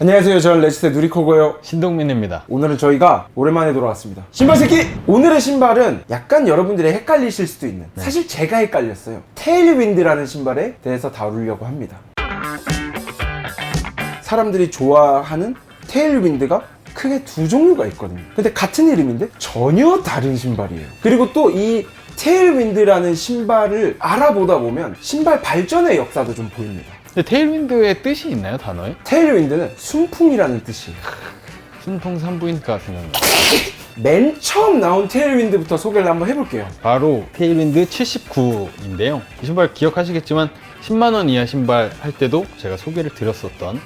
안녕하세요. 저는 레지스의 누리코고요. 신동민입니다. 오늘은 저희가 오랜만에 돌아왔습니다. 신발새끼! 오늘의 신발은 약간 여러분들이 헷갈리실 수도 있는, 사실 제가 헷갈렸어요. 테일윈드라는 신발에 대해서 다루려고 합니다. 사람들이 좋아하는 테일윈드가 크게 두 종류가 있거든요. 근데 같은 이름인데 전혀 다른 신발이에요. 그리고 또 이 테일윈드라는 신발을 알아보다 보면 신발 발전의 역사도 좀 보입니다. 근데 테일윈드의 뜻이 있나요, 단어에? 테일윈드는 순풍이라는 뜻이에요. 순풍 산부인과 생각나. 맨 처음 나온 테일윈드부터 소개를 한번 해볼게요. 바로 테일윈드 79인데요. 이 신발 기억하시겠지만 10만 원 이하 신발 할 때도 제가 소개를 드렸었던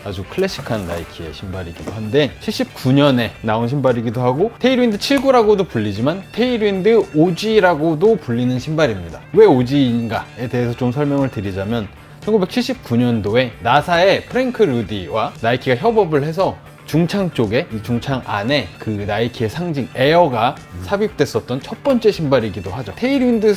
아주 클래식한 나이키의 신발이기도 한데 79년에 나온 신발이기도 하고 테일윈드 79라고도 불리지만 테일윈드 OG라고도 불리는 신발입니다. 왜 OG인가에 대해서 좀 설명을 드리자면 1979년도에 나사의 프랭크 루디와 나이키가 협업을 해서 중창 쪽에, 이 중창 안에 그 나이키의 상징 에어가 삽입됐었던 첫 번째 신발이기도 하죠. 테일윈드의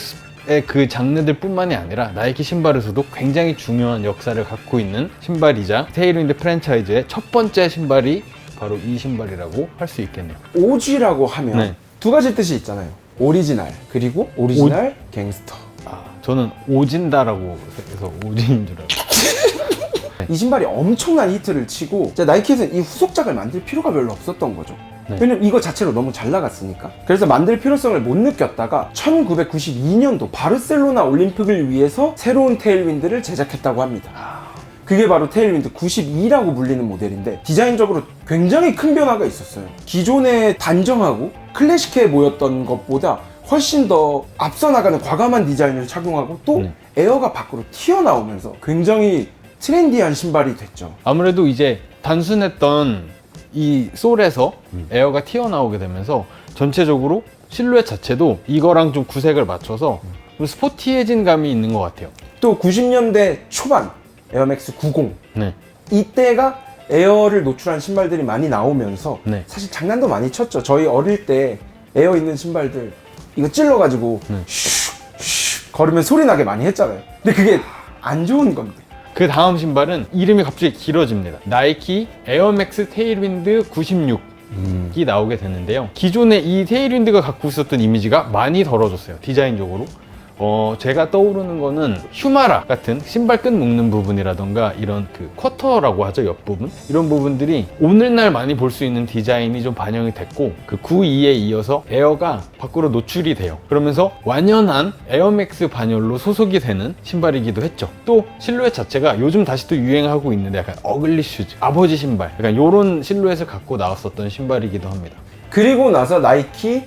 그 장르들 뿐만이 아니라 나이키 신발에서도 굉장히 중요한 역사를 갖고 있는 신발이자 테일윈드 프랜차이즈의 첫 번째 신발이 바로 이 신발이라고 할 수 있겠네요. OG라고 하면 네. 두 가지 뜻이 있잖아요. 오리지널, 그리고 오리지널 갱스터. 저는 오진다라고 해서 오진인 줄 알고. 이 신발이 엄청난 히트를 치고 이제 나이키에서는 이 후속작을 만들 필요가 별로 없었던 거죠. 네. 왜냐면 이거 자체로 너무 잘 나갔으니까. 그래서 만들 필요성을 못 느꼈다가 1992년도 바르셀로나 올림픽을 위해서 새로운 테일윈드를 제작했다고 합니다. 그게 바로 테일윈드 92라고 불리는 모델인데 디자인적으로 굉장히 큰 변화가 있었어요. 기존에 단정하고 클래식해 보였던 것보다 훨씬 더 앞서 나가는 과감한 디자인을 착용하고 또 에어가 밖으로 튀어나오면서 굉장히 트렌디한 신발이 됐죠. 아무래도 이제 단순했던 이 솔에서 에어가 튀어나오게 되면서 전체적으로 실루엣 자체도 이거랑 좀 구색을 맞춰서 좀 스포티해진 감이 있는 것 같아요. 또 90년대 초반 에어맥스 90 네. 이때가 에어를 노출한 신발들이 많이 나오면서 네. 사실 장난도 많이 쳤죠. 저희 어릴 때 에어 있는 신발들 이거 찔러가지고 슉슉 걸으면 소리 나게 많이 했잖아요. 근데 그게 안 좋은 건데. 그 다음 신발은 이름이 갑자기 길어집니다. 나이키 에어맥스 테일윈드 96이 나오게 됐는데요. 기존에 이 테일윈드가 갖고 있었던 이미지가 많이 덜어졌어요. 디자인적으로. 제가 떠오르는 거는 휴마라 같은 신발 끈 묶는 부분이라던가 이런 그 쿼터라고 하죠, 옆부분. 이런 부분들이 오늘날 많이 볼 수 있는 디자인이 좀 반영이 됐고 그 92에 이어서 에어가 밖으로 노출이 돼요. 그러면서 완연한 에어맥스 반열로 소속이 되는 신발이기도 했죠. 또 실루엣 자체가 요즘 다시 또 유행하고 있는데 약간 어글리 슈즈, 아버지 신발, 약간 요런 실루엣을 갖고 나왔었던 신발이기도 합니다. 그리고 나서 나이키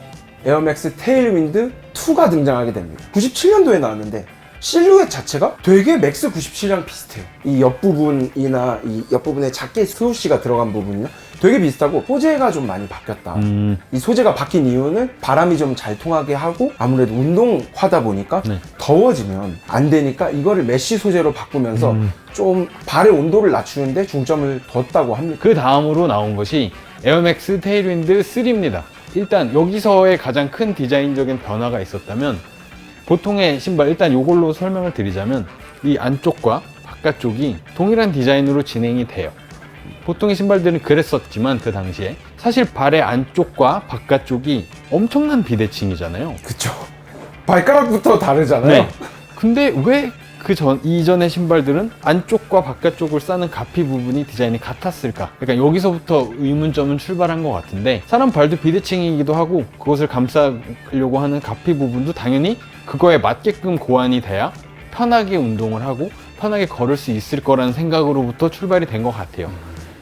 에어맥스 테일윈드 2가 등장하게 됩니다. 97년도에 나왔는데 실루엣 자체가 되게 맥스 97이랑 비슷해요. 이 옆부분이나 이 옆부분에 작게 스우시가 들어간 부분이나 되게 비슷하고 소재가 좀 많이 바뀌었다. 이 소재가 바뀐 이유는 바람이 좀 잘 통하게 하고 아무래도 운동하다 보니까 더워지면 안 되니까 이거를 메쉬 소재로 바꾸면서 좀 발의 온도를 낮추는데 중점을 뒀다고 합니다. 그 다음으로 나온 것이 에어맥스 테일윈드 3입니다. 일단 여기서의 가장 큰 디자인적인 변화가 있었다면 보통의 신발, 일단 이걸로 설명을 드리자면 이 안쪽과 바깥쪽이 동일한 디자인으로 진행이 돼요. 보통의 신발들은 그랬었지만 그 당시에 사실 발의 안쪽과 바깥쪽이 엄청난 비대칭이잖아요. 그쵸. 발가락부터 다르잖아요. 근데 왜 이전의 신발들은 안쪽과 바깥쪽을 싸는 가피 부분이 디자인이 같았을까? 그러니까 여기서부터 의문점은 출발한 것 같은데 사람 발도 비대칭이기도 하고 그것을 감싸려고 하는 가피 부분도 당연히 그거에 맞게끔 고안이 돼야 편하게 운동을 하고 편하게 걸을 수 있을 거라는 생각으로부터 출발이 된 것 같아요.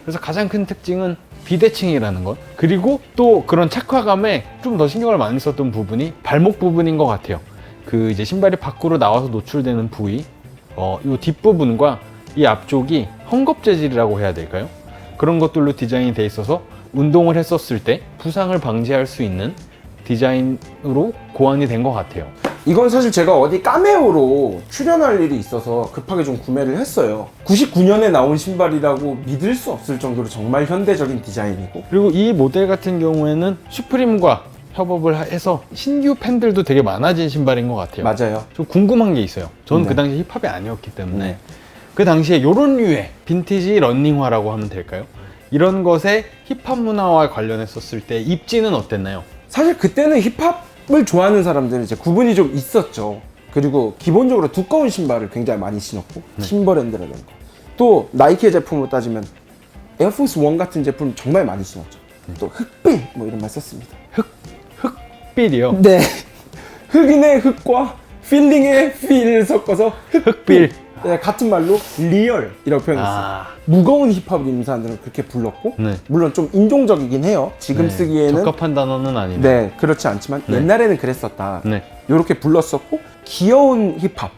그래서 가장 큰 특징은 비대칭이라는 것, 그리고 또 그런 착화감에 좀 더 신경을 많이 썼던 부분이 발목 부분인 것 같아요. 그 이제 신발이 밖으로 나와서 노출되는 부위, 이 뒷부분과 이 앞쪽이 헝겊 재질이라고 해야 될까요? 그런 것들로 디자인이 돼 있어서 운동을 했었을 때 부상을 방지할 수 있는 디자인으로 고안이 된 것 같아요. 이건 사실 제가 어디 카메오로 출연할 일이 있어서 급하게 좀 구매를 했어요. 99년에 나온 신발이라고 믿을 수 없을 정도로 정말 현대적인 디자인이고, 그리고 이 모델 같은 경우에는 슈프림과 협업을 해서 신규 팬들도 되게 많아진 신발인 것 같아요. 맞아요. 좀 궁금한 게 있어요. 저는 네. 그 당시 힙합이 아니었기 때문에 그 당시에 이런 류의 빈티지 런닝화라고 하면 될까요? 이런 것에 힙합 문화와 관련했었을 때 입지는 어땠나요? 사실 그때는 힙합을 좋아하는 사람들은 이제 구분이 좀 있었죠. 그리고 기본적으로 두꺼운 신발을 굉장히 많이 신었고 팀버랜드라든가 또 나이키의 제품으로 따지면 에어포스 원 같은 제품 정말 많이 신었죠. 또 흑빌 뭐 이런 말 썼습니다. 흑빌이요? 네. 흑인의 흑과 필링의 필을 섞어서 흑빌. 네, 같은 말로 리얼이라고 표현했어요. 아. 무거운 힙합을 입는 사람들은 그렇게 불렀고 네. 물론 좀 인종적이긴 해요. 지금 네, 쓰기에는 적합한 단어는 아니네. 네 그렇지 않지만 네. 옛날에는 그랬었다. 네. 이렇게 불렀었고 귀여운 힙합,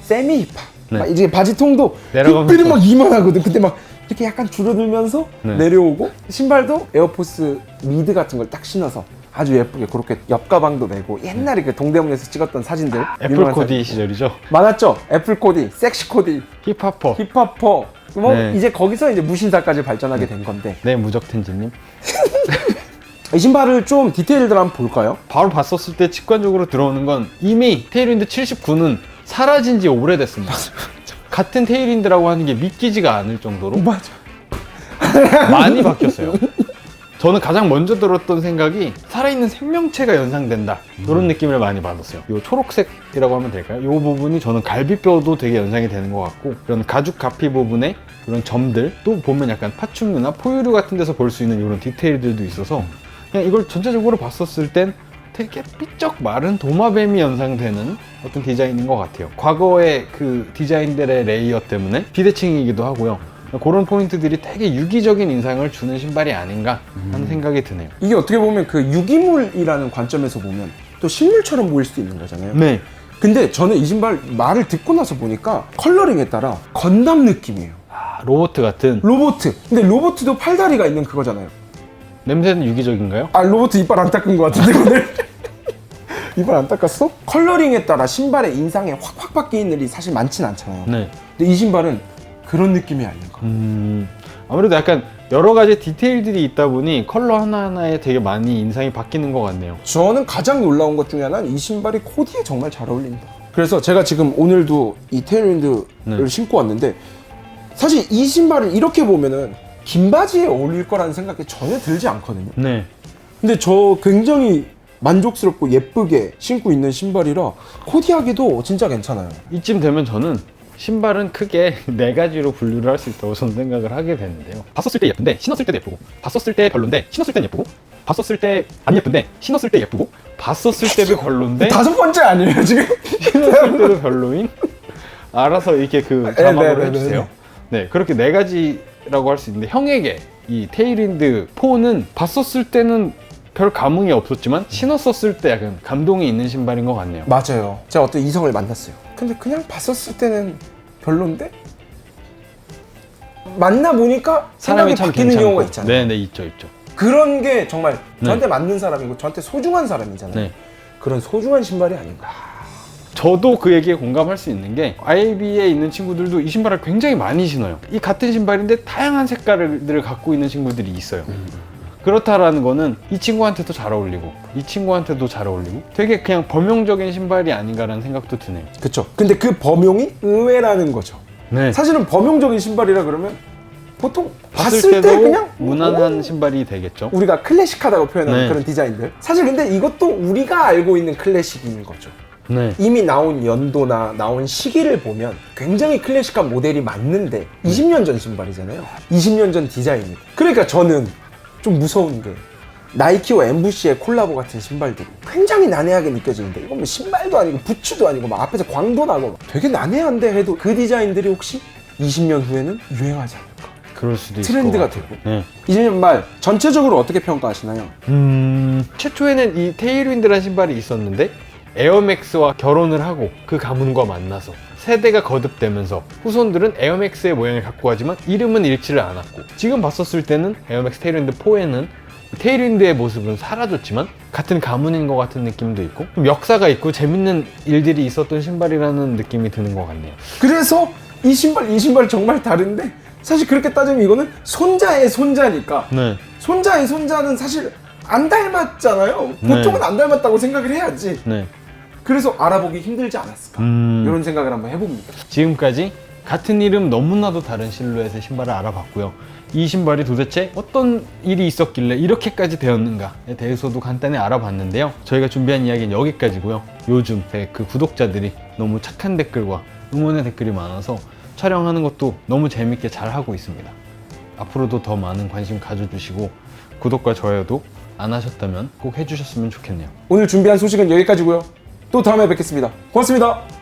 세미 힙합. 네. 막 이제 바지통도 내려가면서. 흑빌이 막 이만하거든. 근데 막 이렇게 약간 줄어들면서 네. 내려오고 신발도 에어포스 미드 같은 걸 딱 신어서 아주 예쁘게 그렇게 옆가방도 메고 옛날에 그 동대문에서 찍었던 사진들 애플 유명한 코디 사진. 시절이죠. 많았죠. 애플 코디, 섹시 코디, 힙합퍼. 힙합퍼. 뭐 네. 이제 거기서 이제 무신사까지 발전하게 된 건데 네, 무적텐지님. 이 신발을 좀 디테일들 한번 볼까요? 바로 봤었을 때 직관적으로 들어오는 건 이미 테일윈드 79는 사라진 지 오래됐습니다. 같은 테일윈드라고 하는 게 믿기지가 않을 정도로 맞아. 많이 바뀌었어요. 저는 가장 먼저 들었던 생각이 살아있는 생명체가 연상된다. 이런 느낌을 많이 받았어요. 이 초록색이라고 하면 될까요? 이 부분이 저는 갈비뼈도 되게 연상이 되는 것 같고 이런 가죽 가피 부분에 이런 점들 또 보면 약간 파충류나 포유류 같은 데서 볼 수 있는 이런 디테일들도 있어서 그냥 이걸 전체적으로 봤었을 땐 되게 삐쩍 마른 도마뱀이 연상되는 어떤 디자인인 것 같아요. 과거의 그 디자인들의 레이어 때문에 비대칭이기도 하고요. 그런 포인트들이 되게 유기적인 인상을 주는 신발이 아닌가 하는 생각이 드네요. 이게 어떻게 보면 그 유기물이라는 관점에서 보면 또 식물처럼 보일 수도 있는 거잖아요. 네. 근데 저는 이 신발 말을 듣고 나서 보니까 컬러링에 따라 건담 느낌이에요. 아, 로봇 같은. 로보트. 근데 로보트도 팔다리가 있는 그거잖아요. 냄새는 유기적인가요? 아 로보트 이빨 안 닦은 것 같은데 오늘? 이빨 안 닦았어? 컬러링에 따라 신발의 인상에 확확 바뀌는 일이 사실 많진 않잖아요. 네. 근데 이 신발은 그런 느낌이 아닌가. 아무래도 약간 여러 가지 디테일들이 있다 보니 컬러 하나하나에 되게 많이 인상이 바뀌는 것 같네요. 저는 가장 놀라운 것 중에 하나는 이 신발이 코디에 정말 잘 어울린다. 그래서 제가 지금 오늘도 이 테일윈드를 네. 신고 왔는데 사실 이 신발을 이렇게 보면은 긴 바지에 어울릴 거라는 생각이 전혀 들지 않거든요. 네. 근데 저 굉장히 만족스럽고 예쁘게 신고 있는 신발이라 코디하기도 진짜 괜찮아요. 이쯤 되면 저는 신발은 크게 네 가지로 분류를 할 수 있다고 저는 생각을 하게 되는데요. 봤었을 때 예쁜데 신었을 때도 예쁘고, 봤었을 때 별론데 신었을 땐 예쁘고, 봤었을 때 안 예쁜데 신었을 때 예쁘고, 봤었을 때도 별론데 다섯 번째 아니에요 지금? 신었을 때도 별로인. 알아서 이렇게 그 자막으로 해주세요. 네, 그렇게 네 가지라고 할 수 있는데 형에게 이 테일윈드 4는 봤었을 때는 별 감흥이 없었지만 신었었을 때 약간 감동이 있는 신발인 것 같네요. 맞아요. 제가 어떤 이성을 만났어요. 근데 그냥 봤었을 때는 별론데 만나보니까 생각이 바뀌는 경우가 있잖아요. 네네, 있죠. 그런 게 정말 네. 저한테 맞는 사람이고 저한테 소중한 사람이잖아요. 네. 그런 소중한 신발이 아닌가. 저도 그 얘기에 공감할 수 있는 게 IB에 있는 친구들도 이 신발을 굉장히 많이 신어요. 이 같은 신발인데 다양한 색깔들을 갖고 있는 친구들이 있어요. 그렇다라는 거는 이 친구한테도 잘 어울리고 이 친구한테도 잘 어울리고 되게 그냥 범용적인 신발이 아닌가라는 생각도 드네요. 그쵸. 근데 그 범용이 의외라는 거죠. 네. 사실은 범용적인 신발이라 그러면 보통 봤을 때 때도 그냥 무난한 신발이 되겠죠. 우리가 클래식하다고 표현하는 네. 그런 디자인들. 사실 근데 이것도 우리가 알고 있는 클래식인 거죠. 네. 이미 나온 연도나 나온 시기를 보면 굉장히 클래식한 모델이 맞는데 20년 전 신발이잖아요. 20년 전 디자인이. 그러니까 저는 좀 무서운 게 나이키와 엠부시의 콜라보 같은 신발들이 굉장히 난해하게 느껴지는데 이건 뭐 신발도 아니고 부츠도 아니고 막 앞에서 광도 나고 막 되게 난해한데 해도 그 디자인들이 혹시 20년 후에는 유행하지 않을까? 그럴 수도 있을 트렌드가 것 같아요. 되고. 네. 이 신발 전체적으로 어떻게 평가하시나요? 최초에는 이 테일윈드라는 신발이 있었는데 에어맥스와 결혼을 하고 그 가문과 만나서 세대가 거듭되면서 후손들은 에어맥스의 모양을 갖고 가지만 이름은 잃지를 않았고 지금 봤었을 때는 에어맥스 테일윈드 4에는 테일윈드의 모습은 사라졌지만 같은 가문인 것 같은 느낌도 있고 좀 역사가 있고 재밌는 일들이 있었던 신발이라는 느낌이 드는 것 같네요. 그래서 이 신발 정말 다른데 사실 그렇게 따지면 이거는 손자의 손자니까 네. 손자의 손자는 사실 안 닮았잖아요. 네. 보통은 안 닮았다고 생각을 해야지. 네. 그래서 알아보기 힘들지 않았을까 이런 생각을 한번 해봅니다. 지금까지 같은 이름 너무나도 다른 실루엣의 신발을 알아봤고요. 이 신발이 도대체 어떤 일이 있었길래 이렇게까지 되었는가에 대해서도 간단히 알아봤는데요. 저희가 준비한 이야기는 여기까지고요. 요즘 그 구독자들이 너무 착한 댓글과 응원의 댓글이 많아서 촬영하는 것도 너무 재밌게 잘 하고 있습니다. 앞으로도 더 많은 관심 가져주시고 구독과 좋아요도 안 하셨다면 꼭 해주셨으면 좋겠네요. 오늘 준비한 소식은 여기까지고요. 또 다음에 뵙겠습니다. 고맙습니다.